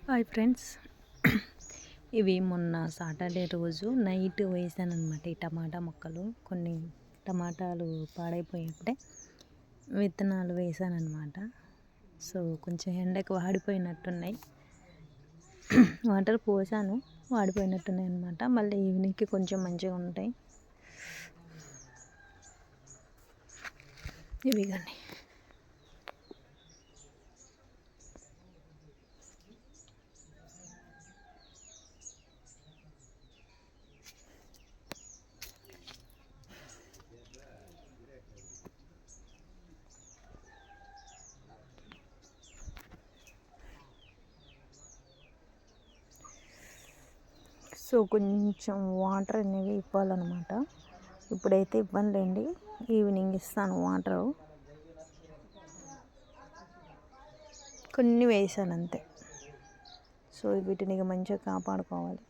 Hi friends, ఇవి మొన్న Saturday రోజు నైట్ వేసానమాట. ఈ టమాటా మొక్కలు కొన్ని టమాటాలు పాడైపోయింటే విత్తనాలు వేసానమాట. సో కొంచెం ఎండకు వాడిపోయినట్టున్నాయి. వాటర్ పోసాను, వాడిపోయినట్టున్నాయి అనమాట. మళ్ళీ ఈవినింగ్కి కొంచెం మంచిగా ఉంటాయి. ఇవి కానీ సో కొంచెం వాటర్ అనేవి ఇవ్వాలన్నమాట. ఇప్పుడైతే ఇవ్వనులేండి, ఈవినింగ్ ఇస్తాను వాటరు. కొన్ని వేసాను అంతే. సో వీటిని మంచిగా కాపాడుకోవాలి.